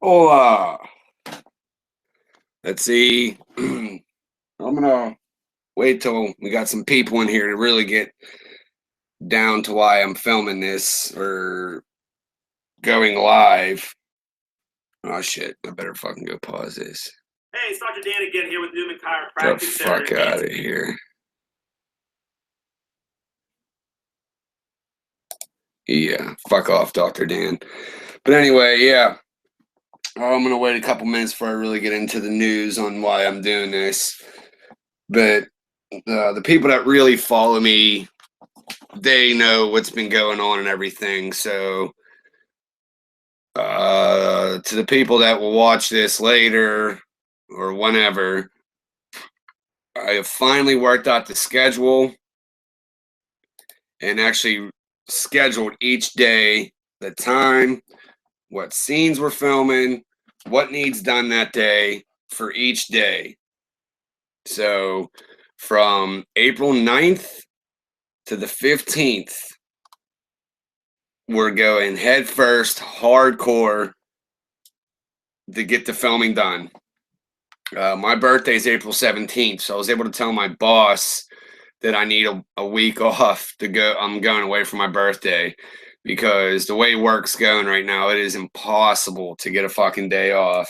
Hola. Let's see. I'm gonna wait till we got some people in here to really get down to why I'm filming this or going live. Oh shit! I better fucking go pause this. Hey, it's Dr. Dan again here with Newman The Chiropractic fuck Center. out of here. Yeah, fuck off, Dr. Dan. But anyway, yeah. I'm gonna wait a couple minutes before I really get into the news on why I'm doing this. But the people that really follow me, they know what's been going on and everything. So to the people that will watch this later or whenever, I have finally worked out the schedule and actually scheduled each day, the time, what scenes we're filming, what needs done that day for each day. So from April 9th to the 15th, we're going head first, hardcore, to get the filming done. My birthday is April 17th, so I was able to tell my boss that I need a week off to go. I'm going away for my birthday because the way work's going right now, it is impossible to get a fucking day off.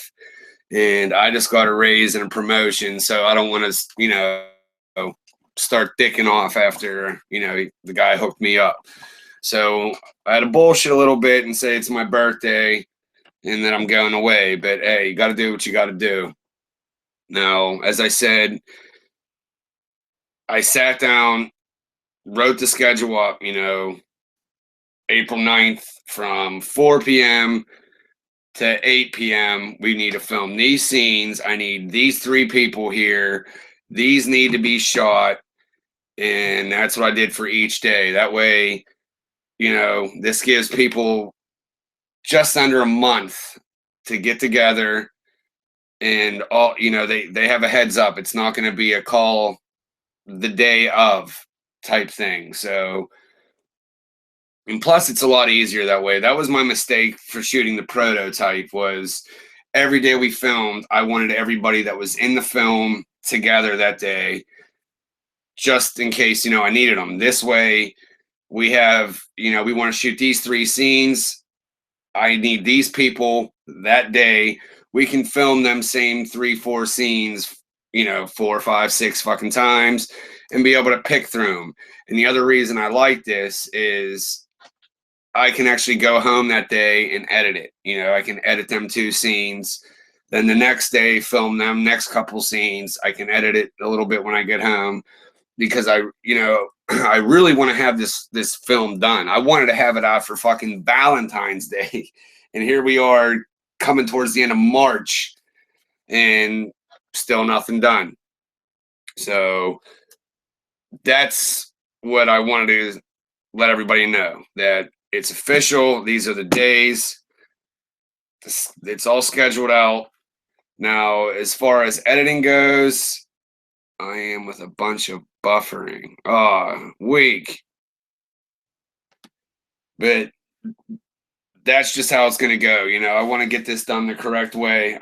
And I just got a raise and a promotion, so I don't want to, start dicking off after, the guy hooked me up. So I had to bullshit a little bit and say it's my birthday and that I'm going away. But hey, you got to do what you got to do. Now, as I said, I sat down, wrote the schedule up, April 9th from 4 p.m. to 8 p.m. We need to film these scenes. I need these 3 people here. These need to be shot. And that's what I did for each day. That way, this gives people just under a month to get together and all, they have a heads up. It's not going to be a call the day of type thing. So, and plus it's a lot easier that way. That was my mistake for shooting the prototype. Was every day we filmed, I wanted everybody that was in the film together that day, just in case, I needed them. This way we have, we want to shoot these 3 scenes. I need these people that day. We can film them same 3-4 scenes, 4, 5, 6 fucking times and be able to pick through them. And the other reason I like this is I can actually go home that day and edit it. I can edit them 2 scenes. Then the next day, film them next couple scenes. I can edit it a little bit when I get home because I really want to have this film done. I wanted to have it out for fucking Valentine's Day. And here we are coming towards the end of March and still nothing done. So that's what I wanted to let everybody know, that it's official. These are the days. It's all scheduled out. Now, as far as editing goes, I am with a bunch of buffering. Weak. But that's just how it's going to go. I want to get this done the correct way.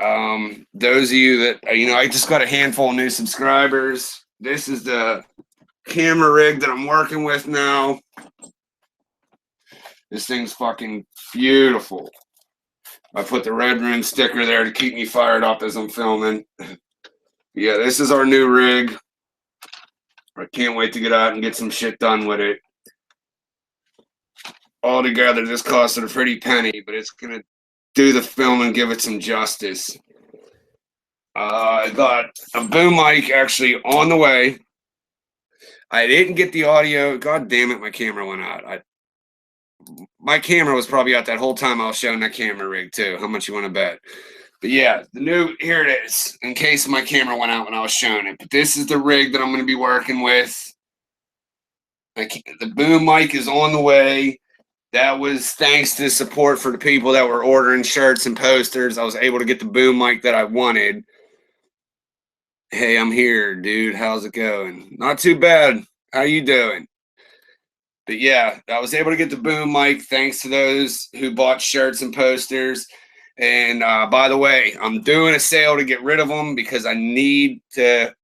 Those of you that, I just got a handful of new subscribers. This is the camera rig that I'm working with now. This thing's fucking beautiful. I put the Red Room sticker there to keep me fired up as I'm filming. Yeah, this is our new rig. I can't wait to get out and get some shit done with it. Altogether, this costed a pretty penny, but it's going to do the film and give it some justice. I got a boom mic actually on the way. I didn't get the audio. God damn it, my camera went out. My camera was probably out that whole time I was showing that camera rig too. How much you want to bet? But yeah, here it is, in case my camera went out when I was showing it. But this is the rig that I'm going to be working with. The boom mic is on the way. That was thanks to support for the people that were ordering shirts and posters. I was able to get the boom mic that I wanted. Hey, I'm here, dude. How's it going? Not too bad. How you doing? But yeah, I was able to get the boom mic thanks to those who bought shirts and posters. And by the way, I'm doing a sale to get rid of them because I need to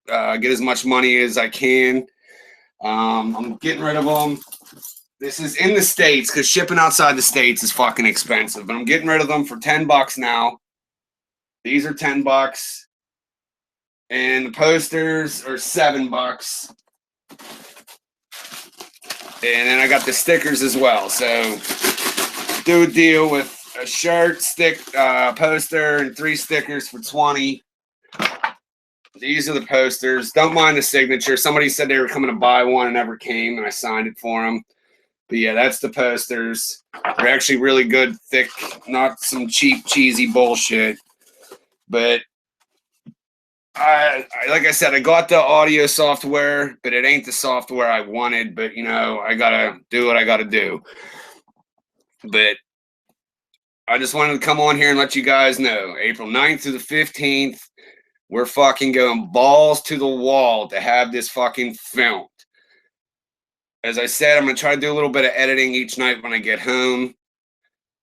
get as much money as I can. I'm getting rid of them. This is in the States because shipping outside the States is fucking expensive. But I'm getting rid of them for $10 now. These are $10. And the posters are $7. And then I got the stickers as well. So do a deal with a shirt, poster, and 3 stickers for $20. These are the posters. Don't mind the signature. Somebody said they were coming to buy one and never came, and I signed it for them. But yeah, that's the posters. They're actually really good, thick, not some cheap, cheesy bullshit. But I like I said, I got the audio software, but it ain't the software I wanted. But, you know, I got to do what I got to do. But I just wanted to come on here and let you guys know, April 9th through the 15th, we're fucking going balls to the wall to have this fucking filmed. As I said, I'm going to try to do a little bit of editing each night when I get home.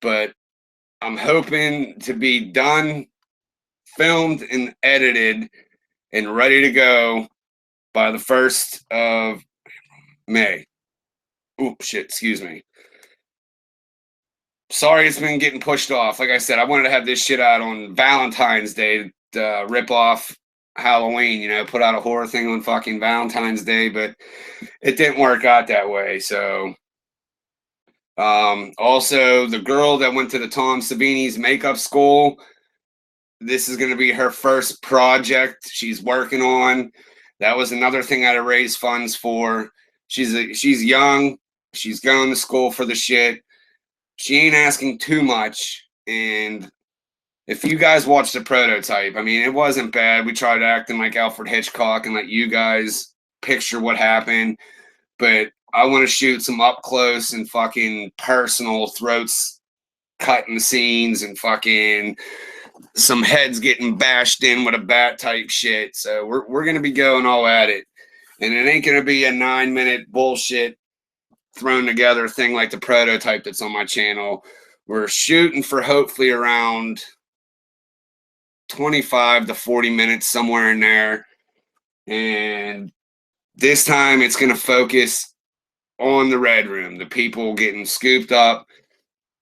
But I'm hoping to be done, filmed, and edited and ready to go by the 1st of May. Oops, shit, excuse me. Sorry it's been getting pushed off. Like I said, I wanted to have this shit out on Valentine's Day to rip off Halloween, you know, put out a horror thing on fucking Valentine's Day, but it didn't work out that way. So also the girl that went to the Tom Savini's makeup school, this is going to be her first project she's working on. That was another thing I had to raise funds for. She's young. She's going to school for the shit. She ain't asking too much. And if you guys watch the prototype, I mean, it wasn't bad. We tried acting like Alfred Hitchcock and let you guys picture what happened. But I want to shoot some up close and fucking personal throats cutting scenes and fucking some heads getting bashed in with a bat type shit. So we're going to be going all at it. And it ain't going to be a 9-minute bullshit thrown together thing like the prototype that's on my channel. We're shooting for hopefully around 25 to 40 minutes, somewhere in there. And this time it's going to focus on the Red Room, the people getting scooped up,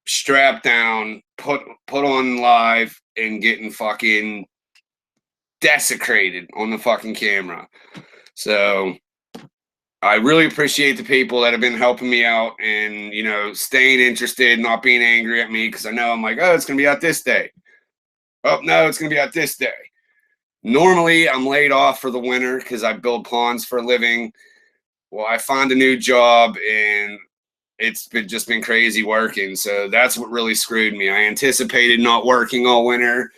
strapped down, put on live, and getting fucking desecrated on the fucking camera. So I really appreciate the people that have been helping me out and, you know, staying interested, not being angry at me, because I know I'm like, oh, it's going to be out this day. Oh, no, it's going to be out this day. Normally, I'm laid off for the winter because I build ponds for a living. Well, I found a new job, and it's just been crazy working. So that's what really screwed me. I anticipated not working all winter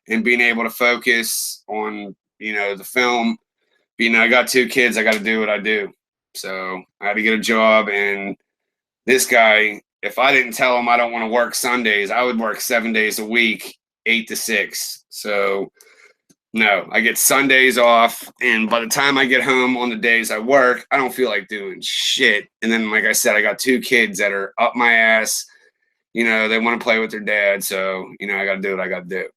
and being able to focus on, you know, the film. But, you know, I got 2 kids. I got to do what I do. So I had to get a job. And this guy, if I didn't tell him I don't want to work Sundays, I would work 7 days a week, 8 to 6. So no, I get Sundays off. And by the time I get home on the days I work, I don't feel like doing shit. And then, like I said, I got 2 kids that are up my ass. You know, they want to play with their dad. So, you know, I got to do what I got to do.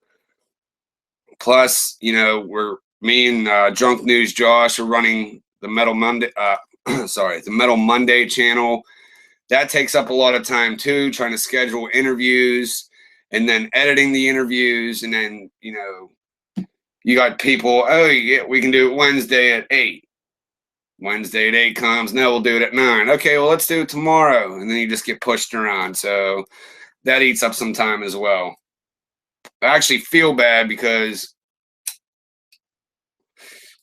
Plus, you know, me and Drunk News Josh are running the Metal Monday, the Metal Monday channel. That takes up a lot of time too, trying to schedule interviews and then editing the interviews. And then, you know, you got people, oh, yeah, we can do it Wednesday at 8. Wednesday at 8 comes, no, we'll do it at 9. Okay, well, let's do it tomorrow. And then you just get pushed around. So that eats up some time as well. I actually feel bad because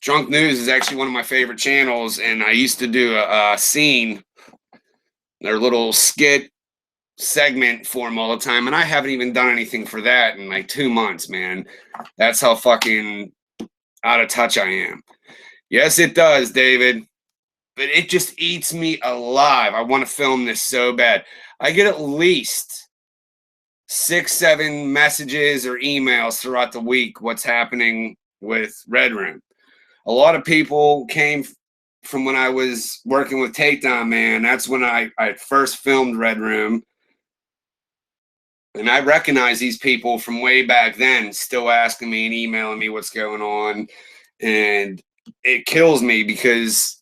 Drunk News is actually one of my favorite channels, and I used to do a scene, their little skit segment for them all the time, and I haven't even done anything for that in like 2 months, man. That's how fucking out of touch I am. Yes, it does, David, but it just eats me alive. I want to film this so bad. I get at least 6, 7 messages or emails throughout the week what's happening with Red Room. A lot of people came from when I was working with Takedown Man. That's when I first filmed Red Room. And I recognize these people from way back then still asking me and emailing me what's going on. And it kills me because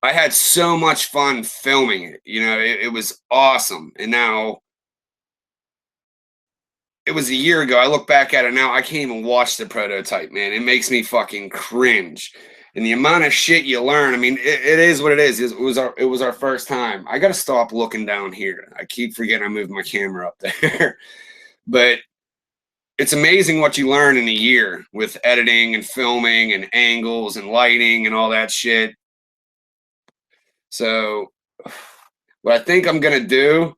I had so much fun filming it. It was awesome. And now it was a year ago. I look back at it now. I can't even watch the prototype, man. It makes me fucking cringe. And the amount of shit you learn. I mean, it is what it is. It was our first time. I got to stop looking down here. I keep forgetting I moved my camera up there. But it's amazing what you learn in a year with editing and filming and angles and lighting and all that shit. So what I think I'm going to do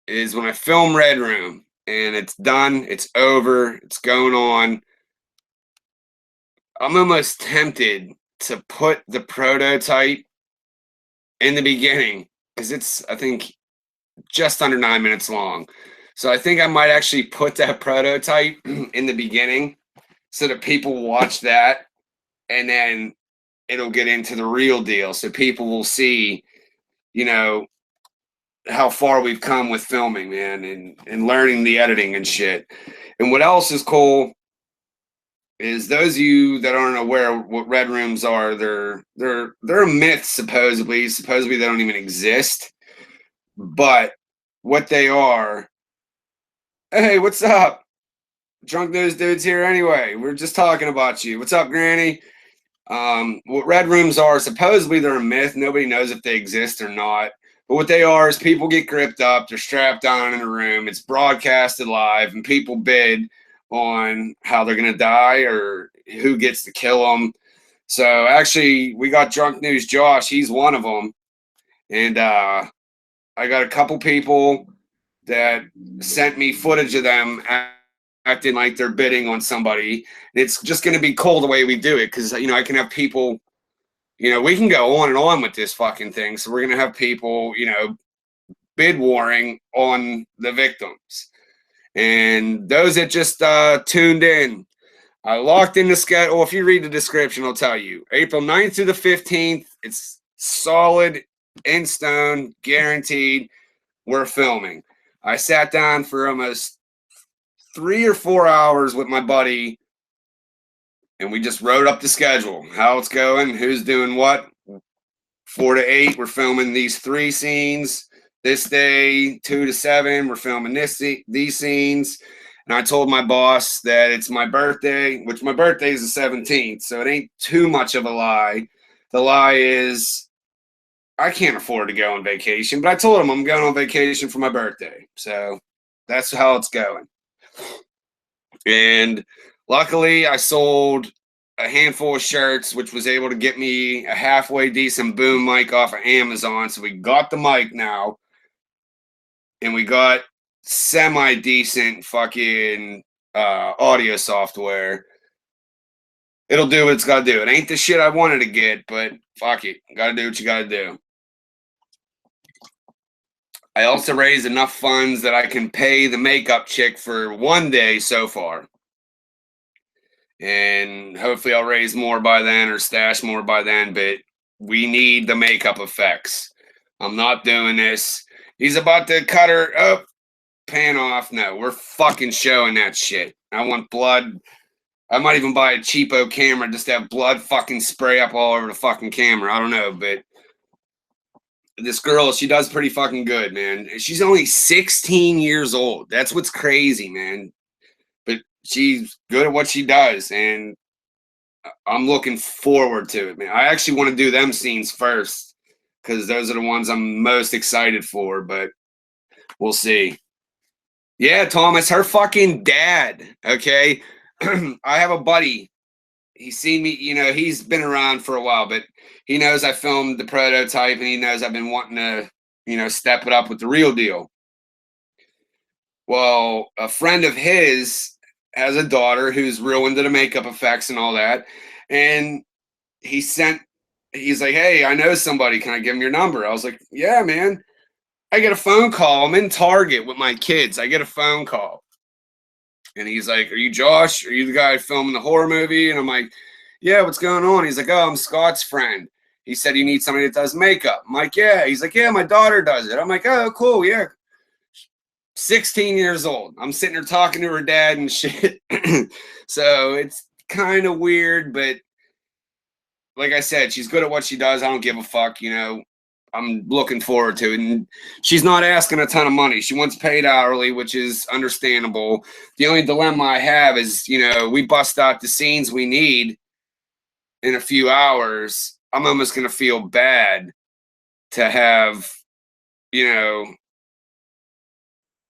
is when I film Red Room and it's done, it's over, it's going on, I'm almost tempted to put the prototype in the beginning because it's, I think, just under 9 minutes long. So I think I might actually put that prototype in the beginning so that people watch that and then it'll get into the real deal. So people will see, how far we've come with filming, man, and learning the editing and shit. And what else is cool is those of you that aren't aware of what Red Rooms are, they're a myth, supposedly. Supposedly they don't even exist. But what they are, hey, what's up? Drunk News Dude's here anyway. We're just talking about you. What's up, Granny? What Red Rooms are, supposedly they're a myth. Nobody knows if they exist or not. But what they are is people get gripped up. They're strapped down in a room. It's broadcasted live, and people bid on how they're going to die or who gets to kill them. So actually, we got Drunk News Josh. He's one of them. And I got a couple people that sent me footage of them acting like they're bidding on somebody. It's just going to be cool the way we do it because, I can have people, we can go on and on with this fucking thing. So we're going to have people, bid warring on the victims. And those that just tuned in, I locked in the schedule. Well, if you read the description, I'll tell you. April 9th through the 15th, it's solid, in stone, guaranteed. We're filming. I sat down for almost 3 or 4 hours with my buddy, and we just wrote up the schedule, how it's going, who's doing what. 4 to 8, we're filming these 3 scenes. This day, 2 to 7, we're filming these scenes. And I told my boss that it's my birthday, which my birthday is the 17th, so it ain't too much of a lie. The lie is I can't afford to go on vacation, but I told him I'm going on vacation for my birthday. So that's how it's going. And luckily, I sold a handful of shirts, which was able to get me a halfway decent boom mic off of Amazon. So we got the mic now. And we got semi-decent fucking audio software. It'll do what it's got to do. It ain't the shit I wanted to get, but fuck it. Got to do what you got to do. I also raised enough funds that I can pay the makeup chick for 1 day so far. And hopefully I'll raise more by then or stash more by then, but we need the makeup effects. I'm not doing this. He's about to cut her up, pan off. No, we're fucking showing that shit. I want blood. I might even buy a cheapo camera just to have blood fucking spray up all over the fucking camera. I don't know, but this girl, she does pretty fucking good, man. She's only 16 years old. That's what's crazy, man. But she's good at what she does, and I'm looking forward to it, man. I actually want to do them scenes first because those are the ones I'm most excited for, but we'll see. Yeah, Thomas, her fucking dad, okay? I have a buddy. He's seen me, he's been around for a while, but he knows I filmed the prototype and he knows I've been wanting to, step it up with the real deal. Well, a friend of his has a daughter who's real into the makeup effects and all that. And he's like, hey, I know somebody. Can I give him your number? I was like, yeah, man. I get a phone call. I'm in Target with my kids. I get a phone call. And he's like, are you Josh? Are you the guy filming the horror movie? And I'm like, yeah, what's going on? He's like, oh, I'm Scott's friend. He said you need somebody that does makeup. I'm like, yeah. He's like, yeah, my daughter does it. I'm like, oh, cool, yeah. 16 years old. I'm sitting there talking to her dad and shit. So it's kind of weird, but like I said, she's good at what she does. I don't give a fuck, you know. I'm looking forward to it. And she's not asking a ton of money. She wants paid hourly, which is understandable. The only dilemma I have is, you know, we bust out the scenes we need in a few hours. I'm almost going to feel bad to have, you know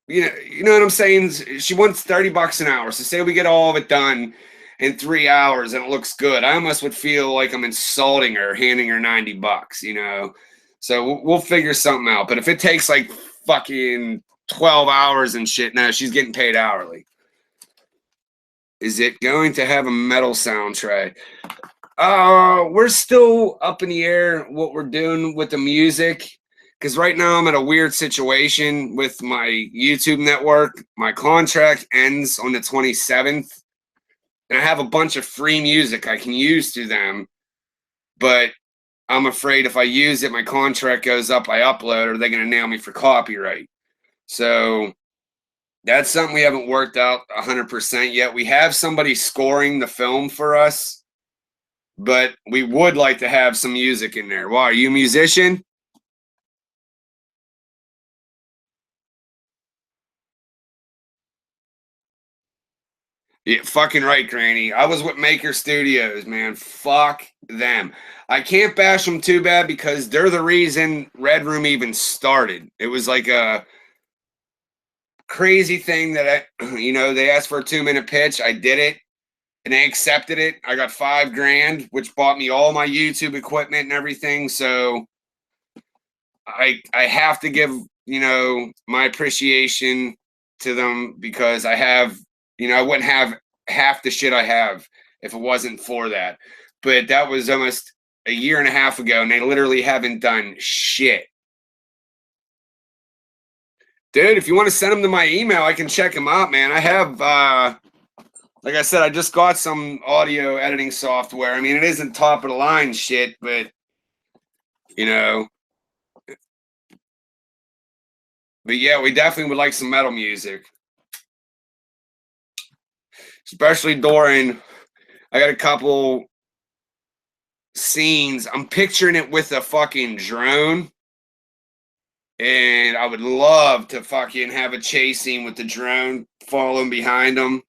what I'm saying? She wants $30 an hour. So say we get all of it done in 3 hours and it looks good. I almost would feel like I'm insulting her, handing her $90, you know? So we'll figure something out. But if it takes like fucking 12 hours and shit, no, she's getting paid hourly. Is it going to have a metal soundtrack? We're still up in the air what we're doing with the music. Because right now I'm in a weird situation with my YouTube network. My contract ends on the 27th. And I have a bunch of free music I can use through them. But I'm afraid if I use it, my contract goes up, I upload, or they're going to nail me for copyright. So that's something we haven't worked out 100% yet. We have somebody scoring the film for us, but we would like to have some music in there. Why, are you a musician? Yeah, fucking right, Granny. I was with Maker Studios, man. Fuck them. I can't bash them too bad because they're the reason Red Room even started. It was like a crazy thing that they asked for a 2-minute pitch. I did it and they accepted it. I got $5,000, which bought me all my YouTube equipment and everything. So I have to give, my appreciation to them because I wouldn't have half the shit I have if it wasn't for that. But that was almost a year and a half ago, and they literally haven't done shit. Dude, if you want to send them to my email, I can check them out, man. I have, like I said, I just got some audio editing software. I mean, it isn't top of the line shit, but, But yeah, we definitely would like some metal music. Especially during, I got a couple scenes. I'm picturing it with a fucking drone. And I would love to fucking have a chase scene with the drone following behind them.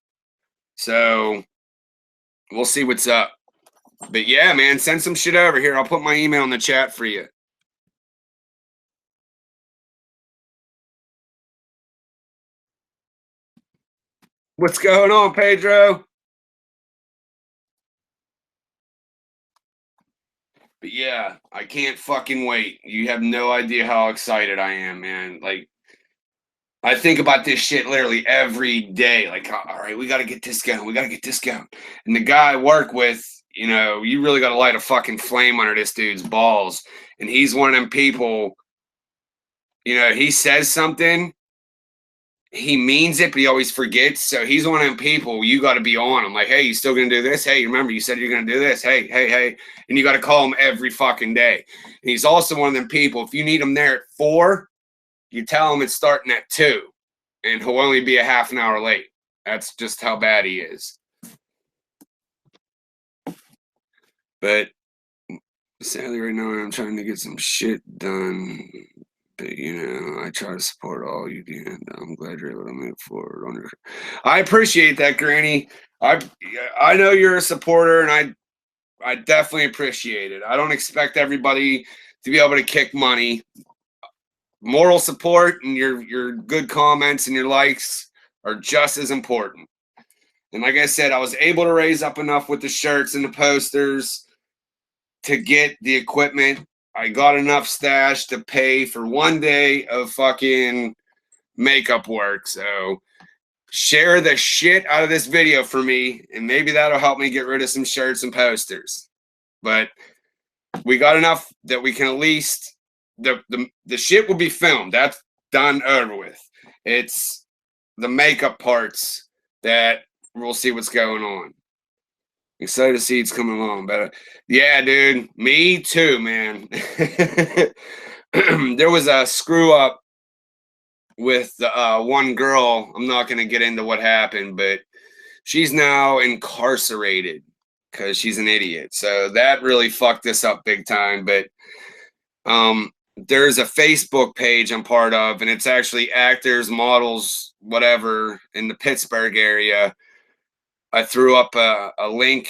So we'll see what's up. But yeah, man, send some shit over here. I'll put my email in the chat for you. What's going on, Pedro? But yeah, I can't fucking wait. You have no idea how excited I am, man. Like, I think about this shit literally every day. Like, all right, we got to get this going. We got to get this going. And the guy I work with, you really got to light a fucking flame under this dude's balls. And he's one of them people, he says something, he means it, but he always forgets. So he's one of them people you got to be on him. Like, hey, you still going to do this? Hey, remember you said you're going to do this? Hey. And you got to call him every fucking day. And he's also one of them people, if you need him there at 4, you tell him it's starting at 2, and he'll only be a half an hour late. That's just how bad he is. But sadly, right now, I'm trying to get some shit done. But, I try to support all you can. I'm glad you're able to move forward. I appreciate that, Granny. I know you're a supporter, and I definitely appreciate it. I don't expect everybody to be able to kick money. Moral support and your good comments and your likes are just as important. And like I said, I was able to raise up enough with the shirts and the posters to get the equipment. I got enough stash to pay for 1 day of fucking makeup work. So share the shit out of this video for me, and maybe that'll help me get rid of some shirts and posters. But we got enough that we can at least the shit will be filmed. That's done over with. It's the makeup parts that we'll see what's going on. Excited to see it's coming along. But yeah, dude, me too, man. There was a screw up with one girl. I'm not going to get into what happened, but she's now incarcerated because she's an idiot. So that really fucked us up big time. But there's a Facebook page I'm part of, and it's actually actors, models, whatever, in the Pittsburgh area. I threw up a link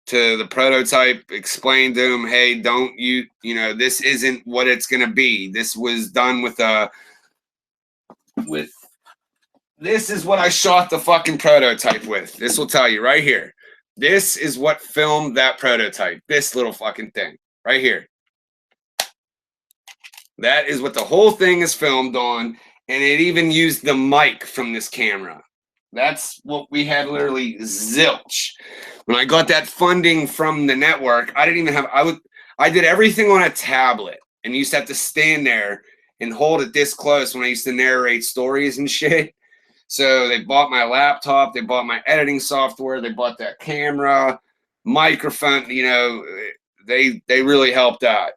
to the prototype, explained to them, hey, don't you know, this isn't what it's going to be. This was done with this is what I shot the fucking prototype with. This will tell you right here. This is what filmed that prototype. This little fucking thing right here. That is what the whole thing is filmed on. And it even used the mic from this camera. That's what we had, literally zilch. When I got that funding from the network, I didn't even have, I did everything on a tablet and used to have to stand there and hold it this close when I used to narrate stories and shit. So they bought my laptop, they bought my editing software, they bought that camera, microphone, you know, they really helped out.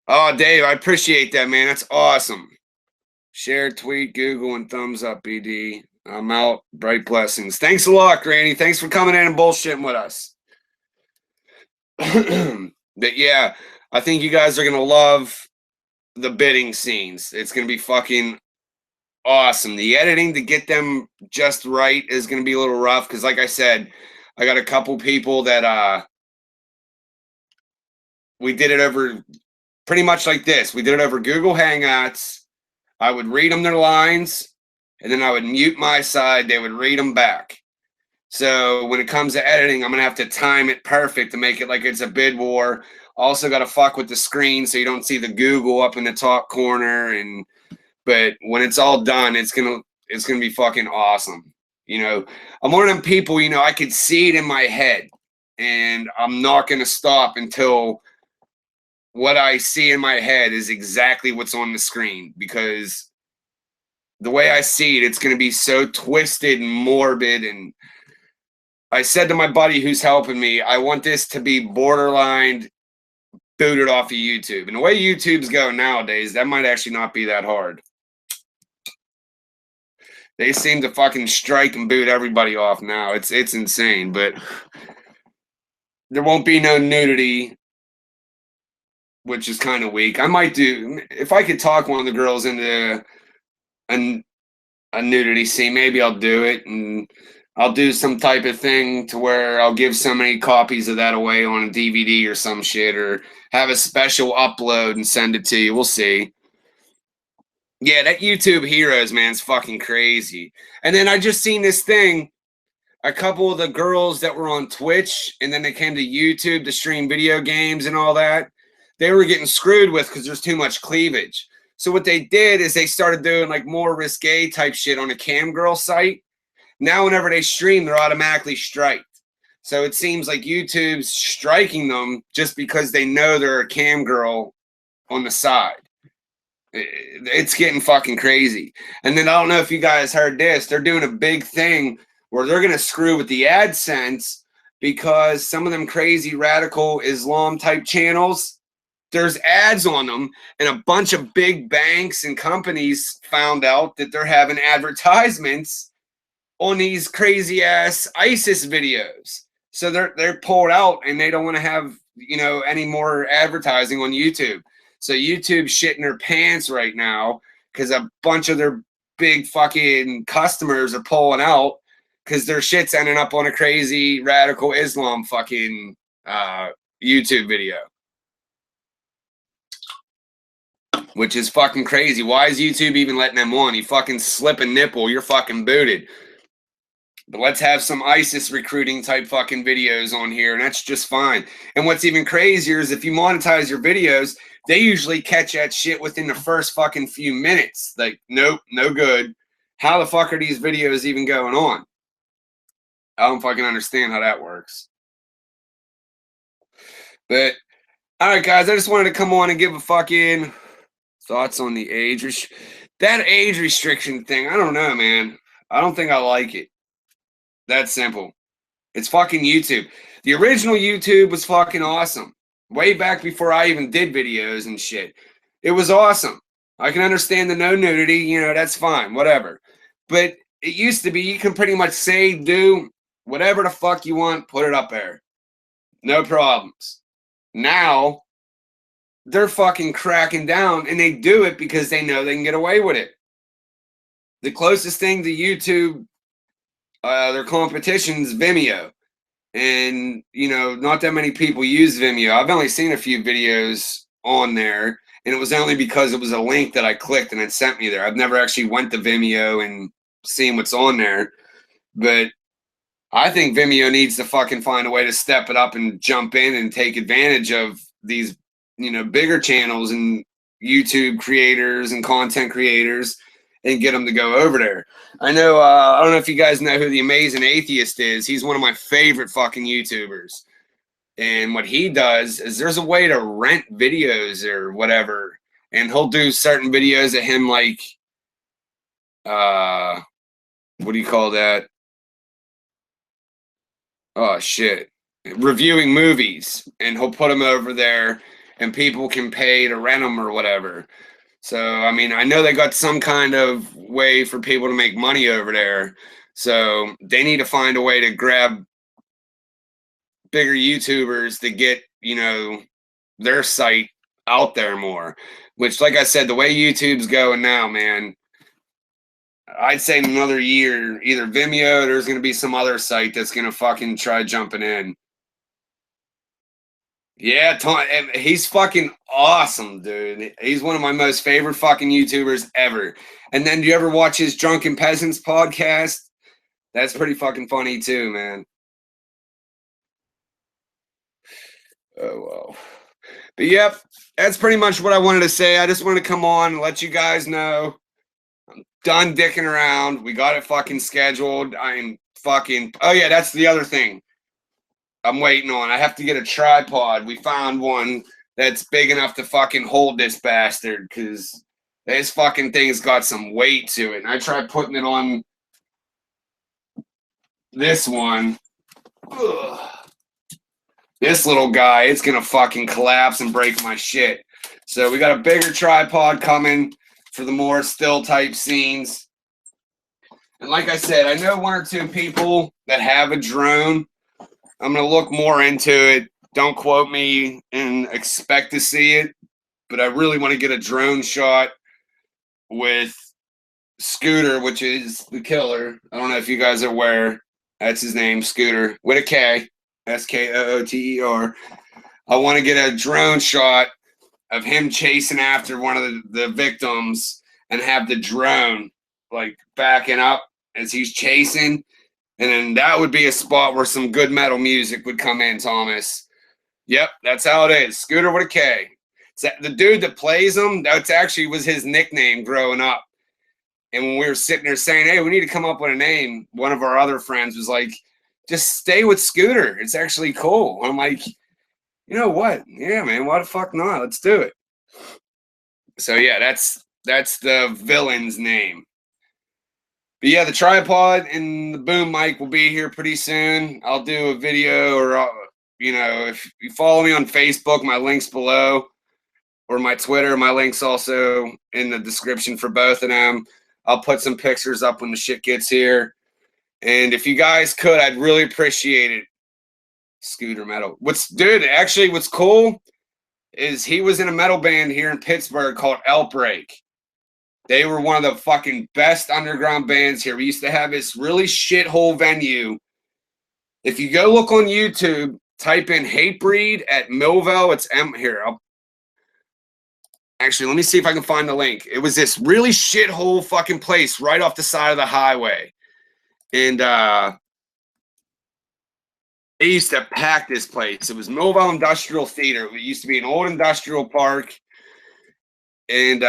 Oh, Dave, I appreciate that, man. That's awesome. Share, tweet, Google, and thumbs up, BD. I'm out. Bright blessings. Thanks a lot, Granny. Thanks for coming in and bullshitting with us. But yeah, I think you guys are going to love the bidding scenes. It's going to be fucking awesome. The editing to get them just right is going to be a little rough because, like I said, I got a couple people that we did it over pretty much like this. We did it over Google Hangouts. I would read them their lines, and then I would mute my side. They would read them back. So when it comes to editing, I'm going to have to time it perfect to make it like it's a bid war. Also got to fuck with the screen so you don't see the Google up in the top corner. But when it's all done, it's gonna be fucking awesome. You know, I'm one of them people, you know, I could see it in my head, and I'm not going to stop until what I see in my head is exactly what's on the screen, because the way I see it, it's going to be so twisted and morbid. And I said to my buddy who's helping me, I want this to be borderline booted off of YouTube. And the way YouTube's go nowadays, that might actually not be that hard. They seem to fucking strike and boot everybody off now. It's insane, but there won't be no nudity, which is kind of weak. I might do, if I could talk one of the girls into a nudity scene, maybe I'll do it, and I'll do some type of thing to where I'll give so many copies of that away on a DVD or some shit, or have a special upload and send it to you. We'll see. Yeah, that YouTube Heroes, man, is fucking crazy. And then I just seen this thing, a couple of the girls that were on Twitch, and then they came to YouTube to stream video games and all that. They were getting screwed with because there's too much cleavage. So what they did is they started doing like more risque type shit on a cam girl site. Now whenever they stream, they're automatically striked. So it seems like YouTube's striking them just because they know they're a cam girl on the side. It's getting fucking crazy. And then I don't know if you guys heard this. They're doing a big thing where they're going to screw with the AdSense because some of them crazy radical Islam type channels, there's ads on them, and a bunch of big banks and companies found out that they're having advertisements on these crazy ass ISIS videos. So they're pulled out, and they don't want to have, you know, any more advertising on YouTube. So YouTube's shitting their pants right now because a bunch of their big fucking customers are pulling out because their shit's ending up on a crazy radical Islam fucking YouTube video. Which is fucking crazy. Why is YouTube even letting them on? You fucking slip a nipple, you're fucking booted. But let's have some ISIS recruiting type fucking videos on here, and that's just fine. And what's even crazier is if you monetize your videos, they usually catch that shit within the first fucking few minutes. Like, nope, no good. How the fuck are these videos even going on? I don't fucking understand how that works. But, alright guys, I just wanted to come on and give a fucking thoughts on the age that age restriction thing. I don't know, man. I don't think I like it. That's simple. It's fucking YouTube. The original YouTube was fucking awesome. Way back before I even did videos and shit. It was awesome. I can understand the no nudity, you know, that's fine, whatever. But it used to be you can pretty much say, do whatever the fuck you want, put it up there. No problems. Now they're fucking cracking down, and they do it because they know they can get away with it. The closest thing to YouTube, their competition's Vimeo. And, you know, not that many people use Vimeo. I've only seen a few videos on there, and it was only because it was a link that I clicked and it sent me there. I've never actually went to Vimeo and seen what's on there. But I think Vimeo needs to fucking find a way to step it up and jump in and take advantage of these, you know, bigger channels and YouTube creators and content creators and get them to go over there. I know, I don't know if you guys know who the Amazing Atheist is. He's one of my favorite fucking YouTubers. And what he does is there's a way to rent videos or whatever. And he'll do certain videos of him like, what do you call that? Oh, shit. Reviewing movies. And he'll put them over there and people can pay to rent them or whatever. So, I mean, I know they got some kind of way for people to make money over there. So they need to find a way to grab bigger YouTubers to get, you know, their site out there more. Which, like I said, the way YouTube's going now, man, I'd say in another year, either Vimeo or there's going to be some other site that's going to fucking try jumping in. Yeah, he's fucking awesome, dude. He's one of my most favorite fucking YouTubers ever. And then do you ever watch his Drunken Peasants podcast? That's pretty fucking funny too, man. Oh, well. But yep, that's pretty much what I wanted to say. I just wanted to come on and let you guys know I'm done dicking around. We got it fucking scheduled. I'm fucking... Oh, yeah, that's the other thing I'm waiting on. I have to get a tripod. We found one that's big enough to fucking hold this bastard because this fucking thing's got some weight to it. And I tried putting it on this one. Ugh. This little guy, it's going to fucking collapse and break my shit. So we got a bigger tripod coming for the more still type scenes. And like I said, I know one or two people that have a drone. I'm going to look more into it. Don't quote me and expect to see it. But I really want to get a drone shot with Scooter, which is the killer. I don't know if you guys are aware. That's his name, Scooter, with a K. Skooter. I want to get a drone shot of him chasing after one of the victims and have the drone like backing up as he's chasing. And then that would be a spot where some good metal music would come in, Thomas. Yep, that's how it is. Scooter with a K. The dude that plays him, that actually was his nickname growing up. And when we were sitting there saying, hey, we need to come up with a name, one of our other friends was like, just stay with Scooter. It's actually cool. I'm like, you know what? Yeah, man, why the fuck not? Let's do it. So yeah, that's the villain's name. But yeah, the tripod and the boom mic will be here pretty soon. I'll do a video, or you know, if you follow me on Facebook, my link's below, or my Twitter, my link's also in the description for both of them. I'll put some pictures up when the shit gets here. And if you guys could, I'd really appreciate it. Scooter Metal. What's cool is he was in a metal band here in Pittsburgh called Outbreak. They were one of the fucking best underground bands here. We used to have this really shithole venue. If you go look on YouTube, type in Hatebreed at Millville. It's here. Actually, let me see if I can find the link. It was this really shithole fucking place right off the side of the highway. And they used to pack this place. It was Millville Industrial Theater. It used to be an old industrial park. And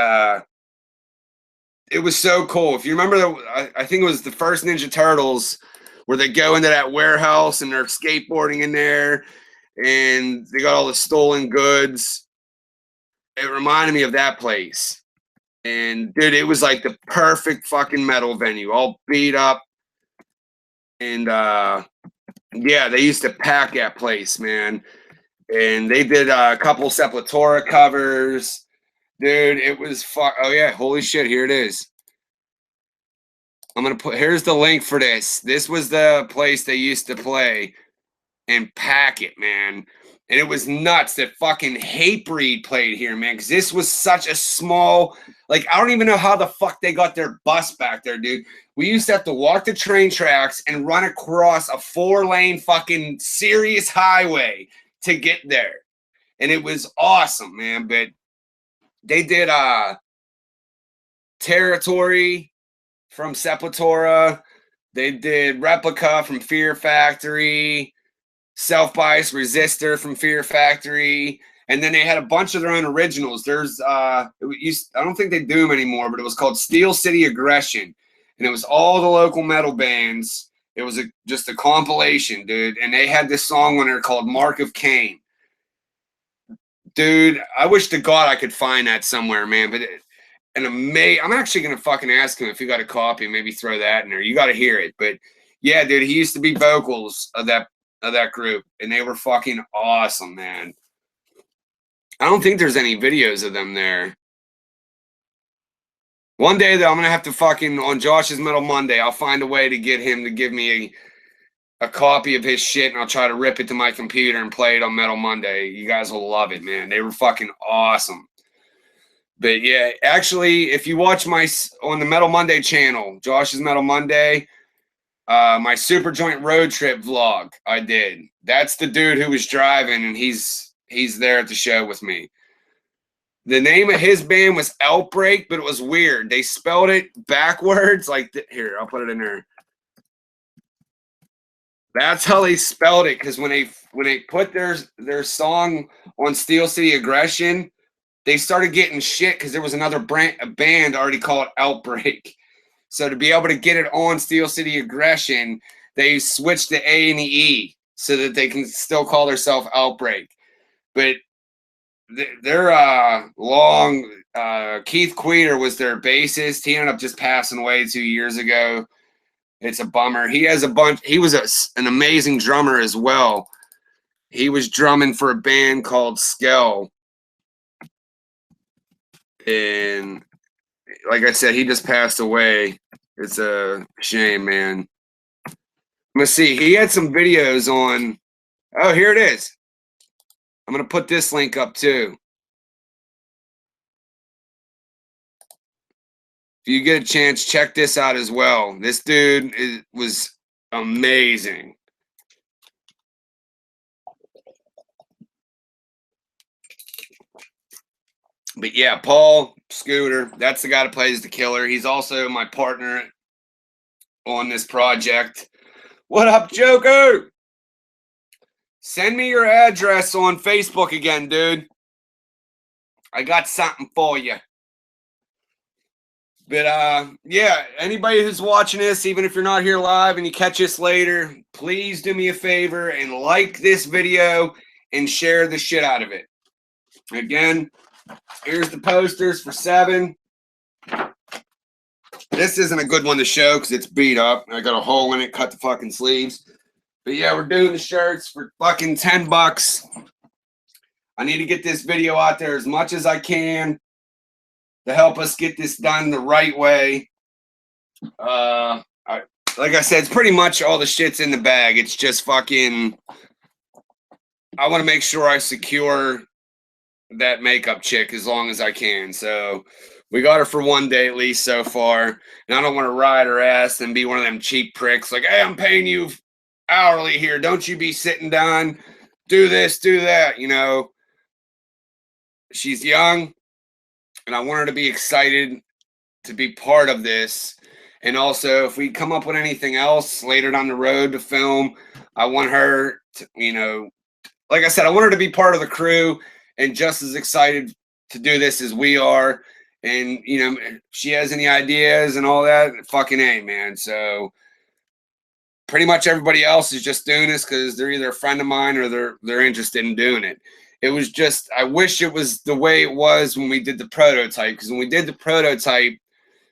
it was so cool. If you remember, I think it was the first Ninja Turtles where they go into that warehouse and they're skateboarding in there. And they got all the stolen goods. It reminded me of that place. And, dude, it was like the perfect fucking metal venue. All beat up. And, yeah, they used to pack that place, man. And they did a couple Sepultura covers. Dude, it was oh yeah, holy shit, here it is. I'm gonna here's the link for this. This was the place they used to play and pack it, man. And it was nuts that fucking Hatebreed played here, man, because this was such a small, like, I don't even know how the fuck they got their bus back there, dude. We used to have to walk the train tracks and run across a 4-lane fucking serious highway to get there. And it was awesome, man. But they did Territory from Sepultura. They did Replica from Fear Factory, Self-Bias Resistor from Fear Factory, and then they had a bunch of their own originals. There's I don't think they do them anymore, but it was called Steel City Aggression, and it was all the local metal bands. It was just a compilation, dude, and they had this song on there called Mark of Cain. Dude, I wish to God I could find that somewhere, man, but I'm actually gonna fucking ask him if he got a copy and maybe throw that in there. You got to hear it. But yeah, dude, he used to be vocals of that group, and they were fucking awesome, man. I don't think there's any videos of them there. One day though, I'm gonna have to fucking on Josh's Metal Monday. I'll find a way to get him to give me a copy of his shit, and I'll try to rip it to my computer and play it on Metal Monday. You guys will love it, man. They were fucking awesome. But yeah, actually, if you watch on the Metal Monday channel, Josh's Metal Monday, my Super Joint road trip vlog I did. That's the dude who was driving, and he's there at the show with me. The name of his band was Outbreak, but it was weird. They spelled it backwards, like here. I'll put it in there. That's how they spelled it, because when they put their song on Steel City Aggression, they started getting shit because there was another band already called Outbreak. So to be able to get it on Steel City Aggression, they switched the A and the E so that they can still call themselves Outbreak. But they're Keith Queter was their bassist. He ended up just passing away 2 years ago. It's a bummer. He was an amazing drummer as well. He was drumming for a band called Skell. And like I said, he just passed away. It's a shame, man. Let's see. He had some videos on. Oh, here it is. I'm going to put this link up too. If you get a chance, check this out as well. This dude was amazing. But yeah, Paul Scooter, that's the guy that plays the killer. He's also my partner on this project. What up, Joker? Send me your address on Facebook again, dude. I got something for you. But yeah, anybody who's watching this, even if you're not here live and you catch us later, please do me a favor and like this video and share the shit out of it. Again, here's the posters for 7. This isn't a good one to show because it's beat up. I got a hole in it, cut the fucking sleeves. But yeah, we're doing the shirts for fucking $10. I need to get this video out there as much as I can to help us get this done the right way. Like I said, it's pretty much all the shit's in the bag. It's just fucking, I want to make sure I secure that makeup chick as long as I can. So we got her for one day at least so far. And I don't want to ride her ass and be one of them cheap pricks like, hey, I'm paying you hourly here. Don't you be sitting down, do this, do that. You know, she's young and I want her to be excited to be part of this. And also, if we come up with anything else later down the road to film, I want her to, you know, like I said, I want her to be part of the crew and just as excited to do this as we are. And, you know, if she has any ideas and all that, fucking A, man. So pretty much everybody else is just doing this because they're either a friend of mine or they're interested in doing it. It was just, I wish it was the way it was when we did the prototype, because when we did the prototype,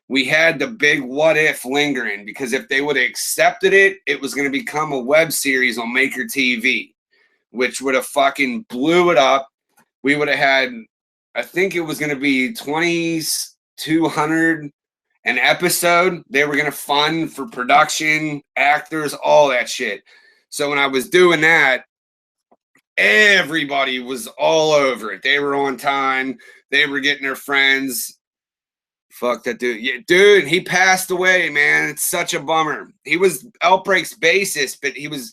we had the big what if lingering, because if they would have accepted it, it was going to become a web series on Maker TV, which would have fucking blew it up. We would have had I think it was going to be 2,200 an episode. They were going to fund for production, actors, all that shit. So when I was doing that, everybody was all over it. They were on time. They were getting their friends. Fuck that dude. Yeah, dude, he passed away, man. It's such a bummer. He was Outbreak's bassist, but he was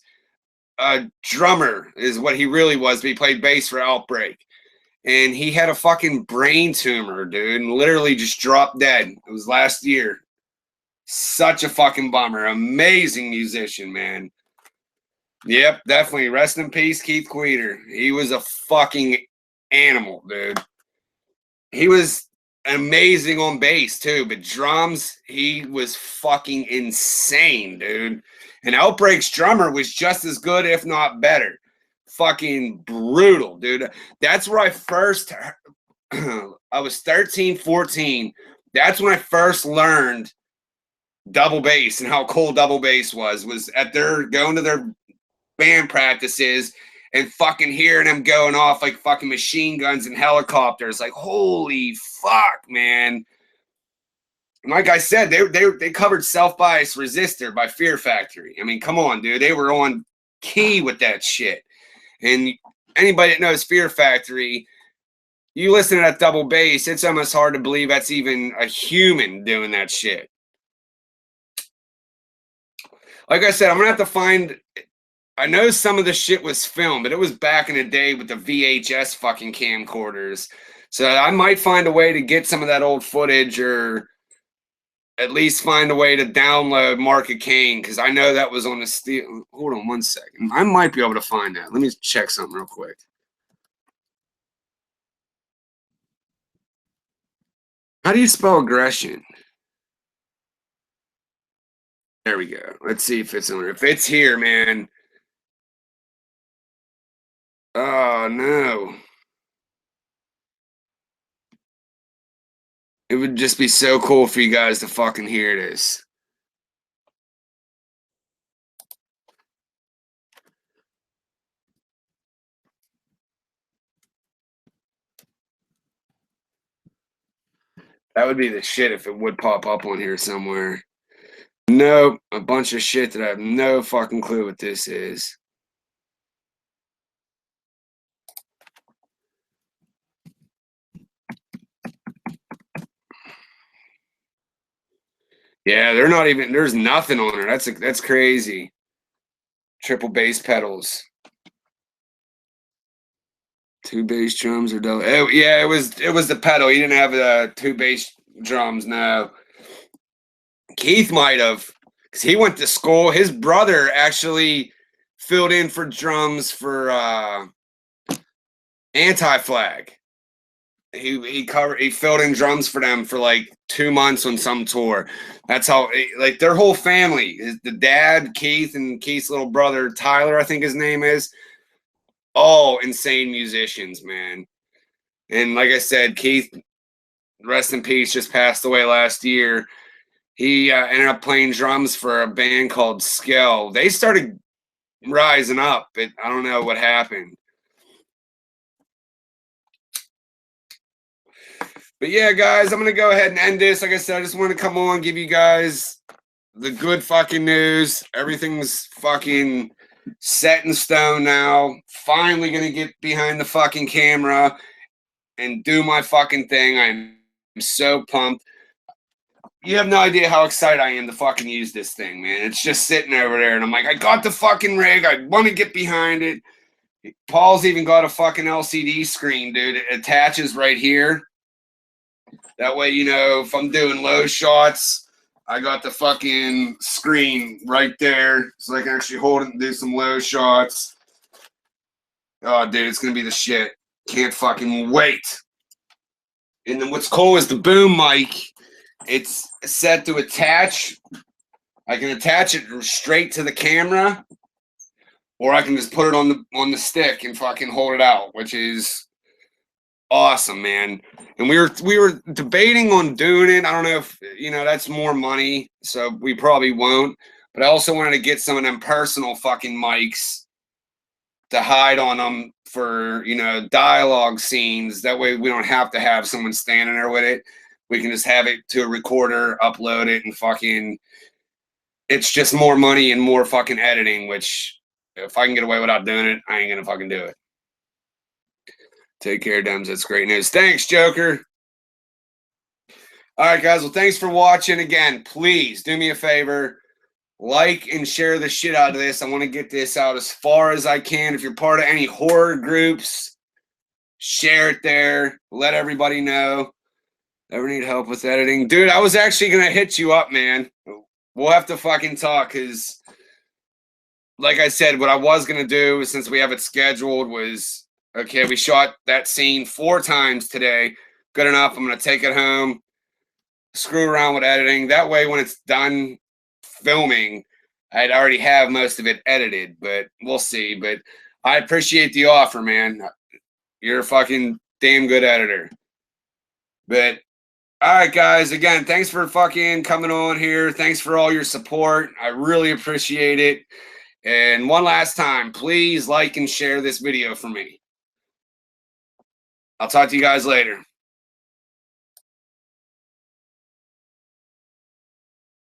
a drummer is what he really was. But he played bass for Outbreak. And he had a fucking brain tumor, dude, and literally just dropped dead. It was last year. Such a fucking bummer. Amazing musician, man. Yep, definitely. Rest in peace, Keith Queter. He was a fucking animal, dude. He was amazing on bass, too, but drums, he was fucking insane, dude. And Outbreak's drummer was just as good, if not better. Fucking brutal, dude. That's where I first, I was 13, 14. That's when I first learned double bass and how cool double bass was at their, going to their band practices and fucking hearing them going off like fucking machine guns and helicopters. Like, holy fuck, man. And like I said, they covered Self-Biased Resistor by Fear Factory. I mean, come on, dude. They were on key with that shit. And anybody that knows Fear Factory, you listen to that double bass, it's almost hard to believe that's even a human doing that shit. Like I said, I'm going to have to find... I know some of the shit was filmed, but it was back in the day with the VHS fucking camcorders. So I might find a way to get some of that old footage or at least find a way to download Mark of Cain because I know that was on the steel. Hold on one second. I might be able to find that. Let me check something real quick. How do you spell aggression? There we go. Let's see if it's on. If it's here, man. Oh, no. It would just be so cool for you guys to fucking hear this. That would be the shit if it would pop up on here somewhere. Nope. A bunch of shit that I have no fucking clue what this is. Yeah, they're not even, there's nothing on there. That's crazy. Triple bass pedals. 2 bass drums or double. Oh, yeah, it was the pedal. He didn't have the 2 bass drums, no. Keith might have, because he went to school. His brother actually filled in for drums for Anti-Flag. He filled in drums for them for like 2 months on some tour. That's how, like, their whole family is the dad, Keith, and Keith's little brother Tyler, I think his name is, all insane musicians, man. And like I said, Keith, rest in peace, just passed away last year. He ended up playing drums for a band called Skell. They started rising up, but I don't know what happened. But yeah, guys, I'm going to go ahead and end this. Like I said, I just want to come on, give you guys the good fucking news. Everything's fucking set in stone now. Finally going to get behind the fucking camera and do my fucking thing. I'm so pumped. You have no idea how excited I am to fucking use this thing, man. It's just sitting over there, and I'm like, I got the fucking rig. I want to get behind it. Paul's even got a fucking LCD screen, dude. It attaches right here. That way, you know, if I'm doing low shots, I got the fucking screen right there, so I can actually hold it and do some low shots. Oh, dude, it's going to be the shit. Can't fucking wait. And then what's cool is the boom mic. It's set to attach. I can attach it straight to the camera, or I can just put it on the stick and fucking hold it out, which is awesome, man. And we were debating on doing it. I don't know if, you know, that's more money, so we probably won't. But I also wanted to get some of them personal fucking mics to hide on them for, you know, dialogue scenes. That way we don't have to have someone standing there with it. We can just have it to a recorder, upload it, and fucking, it's just more money and more fucking editing, which if I can get away without doing it, I ain't gonna fucking do it. Take care, Dems. That's great news. Thanks, Joker. All right, guys. Well, thanks for watching. Again, please do me a favor. Like and share the shit out of this. I want to get this out as far as I can. If you're part of any horror groups, share it there. Let everybody know. Ever need help with editing? Dude, I was actually going to hit you up, man. We'll have to fucking talk because, like I said, what I was going to do, since we have it scheduled, was, okay, we shot that scene 4 times today. Good enough. I'm going to take it home, screw around with editing. That way, when it's done filming, I'd already have most of it edited, but we'll see. But I appreciate the offer, man. You're a fucking damn good editor. But all right, guys, again, thanks for fucking coming on here. Thanks for all your support. I really appreciate it. And one last time, please like and share this video for me. I'll talk to you guys later.